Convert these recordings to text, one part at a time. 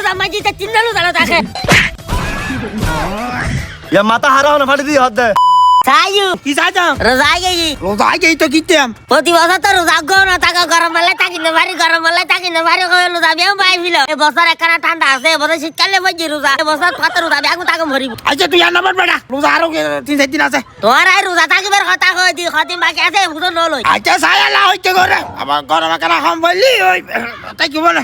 রোজা মাঝিতে তিনটা রোজা না থাকে या माता हारा होना फाड़ी दी हद है সাইয়ু কি চাইতাম রোজা গেই রোজা গেই তো কিতাম প্রতি বছর তো রোজা গো না থাকা গরম মেলা থাকি না ভারী গরম মেলা থাকি না ভারী কই রোজা বিয়া পাইছিল এই বছর একখানা ঠান্ডা আছে বছর শীতকালে বজি রোজা এই বছর কত রোজা বিয়া তাকে মরিব আচ্ছা তুই আর নাম্বার বেটা রোজা আরো 3-4 দিন আছে তোমার এই রোজা থাকিবার কথা কই দি খতিম বাকি আছে বুঝো নলই আচ্ছা সায়ালা হইতে করে আবার গরম কেনা খাম বললি ওই তাই কি বলে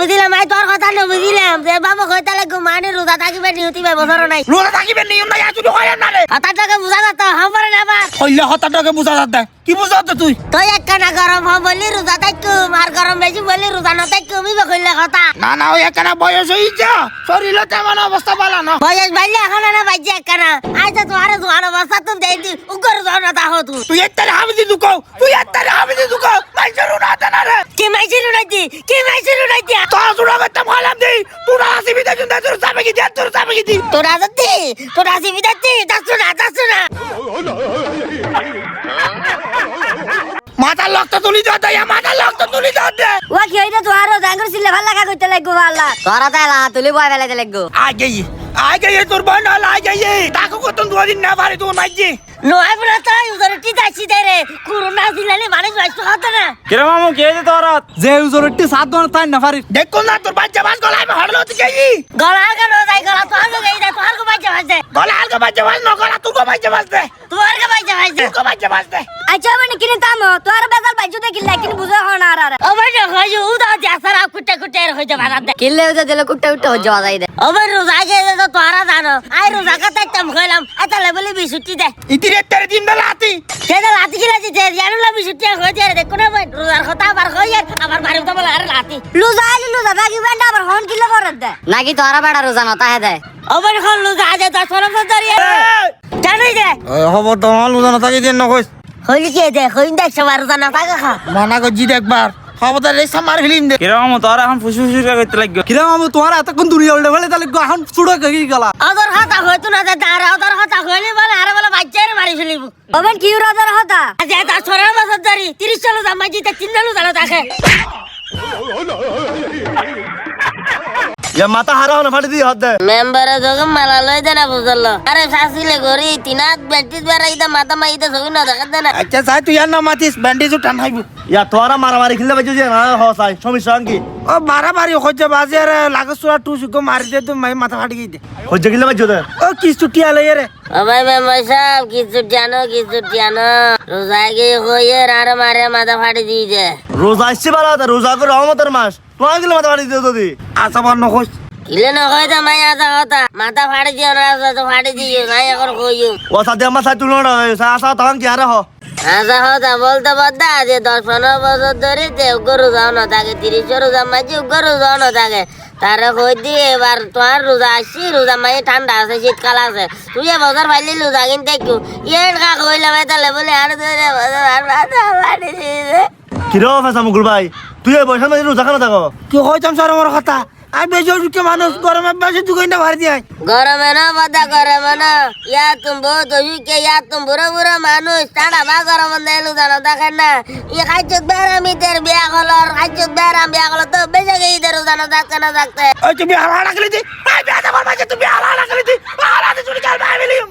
বুঝিলাম আই তোর কথা বুঝিলাম যে বাবা কইতা লাগো মানে রোজা থাকিবে নিয়তি বছর নাই রোজা থাকিবে নিয়ম নাই আজ তুই হয় না রে হঠাৎ বুঝা যাতা হামপারে না বা কইলে হতাটাকে বুঝা যাচ্ছে কি বুঝাতে তুই তুই একখানা গরম হব বলি রোজা থাকু আর গরম বেশি বলি রোজা না থাকু আমি কইলে কথা না না ওই একখানা বয়স হইছে শরীরে তেমন অবস্থা ভালো না বয়স বাইলে এখন না বাইজে একখানা আজ তো আরে জোয়ান অবস্থা তুমি দেই দি উগর জোয়ান না তাহ তুই এত্তারে হামিদি দুকো মাইজরু না দেনা রে কি মাইছিলু নাইতি তো জুড়া করতে ভালাম দি তোরা আসিবি দেখুন তোর যাবে কি দি তোরা আসিবি দাতি দাসু না মাথা লক্ত তুলি দে ও কি হইতা তো আরো ডাঙ্গর সিলে ভাল লাগা কইতে লাগবো আল্লাহ তোরা তাইলা তুলি বয় ফেলাইতে লাগবো আগে তোর বোন হল আগে তাকে কত দুদিন না পারে তোর মাইজি নয় বড় তাই উদর টি দাসি দেরে করোনা দিলালে মানুষ বাঁচতে হতো না किरा मामू के जे तोरा যে উজরটি সাত দন তাই না পারি দেখো না তোর বাচ্চা বাস গলায় হড়লো তুই গেই গলা গলা যাই গলা তো আগে গই দে তো আগে বাচ্চা বাজে গলা আলগা বাচ্চা বাস ন গলা তুই বাচ্চা বাস দে তোর আগে বাচ্চা বাজে তুই বাচ্চা বাস দে আচ্ছা মানে কিনে তাম তোর বেজাল বাইজু দেখি লাকিন বুঝা হন আর ও ভাই হইজু উদা জাসারা কুটে হইজা বাজা দে কিলে উদা দিলে কুটে হইজা বাজাই দে ও ভাই রোজা গে তো তোরা জানো আই রোজা কাতে তম কইলাম এত লেভেলে বিশুটি দে ইতিরে তেরে দিন বেলা আতি কেদা লাতি গিলা দি দে জানুলা বিশুটি হই দে দেখো না ভাই রোজার কথা আবার কই আবার বাড়ি তো বলে আরে লাতি লুজা বাকি বেন্ডা আবার হন কিলে করে দে নাকি তোরা বেড়া রোজা না তাহে দে ও ভাই হন লুজা আজ 10 বছর ধরে জানাই দে খবর তো মাল জানা থাকি দিন না কইস হইলি কে দে কইন দেখ সবার রোজা না থাকা খা মানা কই জি একবার খবরদার এই সামার ফিল্ম দে किरा मामू तोरा हम फुसु करते लग কিরা মামু তোমার এতক্ষণ দুনিয়া উল্টে ফেলে তাহলে এখন চুড়ো গই গেলা আদর হাতা হইতো না দে তার আদর হাতা হইলি বলে আরে বলে বাচ্চারে মারি ফেলিব ওবেন কি আদর হাতা আজ 10 বছর ধরে 30 চলো জামাজিতে 3 দিন জানা থাকে या माता हारा होना फाड़ी दी हद है মেম্বারে যখন মালা লই দেনা বুঝলো আরে শাসিলে গরি তিনাত ব্যাটিস বেরাইদা মাথা মাইদা সবই না দেখা দেনা আচ্ছা সাই তুই আর না মাতিস ব্যান্ডেজ টান খাইবো या तोरा मारामारी खेलने बजे जे ना हो साई সমস্যা কি ও মারামারি হচ্ছে বাজে আর লাগস তোরা টু সুকো মারি দে তো মাথা ফাটি গই দে হজ্জে খেলনে বজে দে ও কি ছুটি আলে রে ও ভাই মেম্বার সাহেব কিছু জানো রোজা গিয়ে হইয়ে আর মারে মাথা ফাটি দিয়ে দে রোজা আসছে বালা রোজা করে রহমতের মাস তোরা গেলে মাথা ফাড়ি দিও যদি আচ্ছা বল নকস কিলে না কইতা মাই আদা কথা মাথা ফাটি দিও না তো ফাটি দিও নাই এখন কইও ও সাথে আমার সাথে তুলনা আসা তখন কি আরে হ আদা কথা বলতে বাদা যে 10-15 বছর ধরে গরু যাও না থাকে 30 রোজা মাঝে গরু যাও না থাকে তারে কই দি এবার তোমার রোজা আসছি রোজা মাই ঠান্ডা আছে শীতকাল আছে তুই বছর পাইলি রোজা কিনতে একটু ইয়ের কা কইলাম তাহলে বলে আর ধরে বছর আর মাথা ফাটি দিয়ে কিরো ফেসা মুকুল ভাই তুই এই বয়সের মধ্যে রোজা কেন থাকো কি হইতাম সর আমার কথা আর বেশি কে মানুষ গরমে বেশি তুই কইনা ভার দিয়াই গরমে না বাদা গরমে না তুম বহুত কে তুম বুড়ো মানুষ টাড়া বা গরম দেলু জানো দেখেন না খাইছত বেরামি দের বিয়া হলর খাইছত বিয়া হল তো বেজে গই দের জানো দেখতে না দেখতে ওই তুমি হালা হালা কইলি দি আই বিয়া দেবার মাঝে তুমি হালা হালা কইলি দি হালা দি চুরি কাল ভাই মিলিম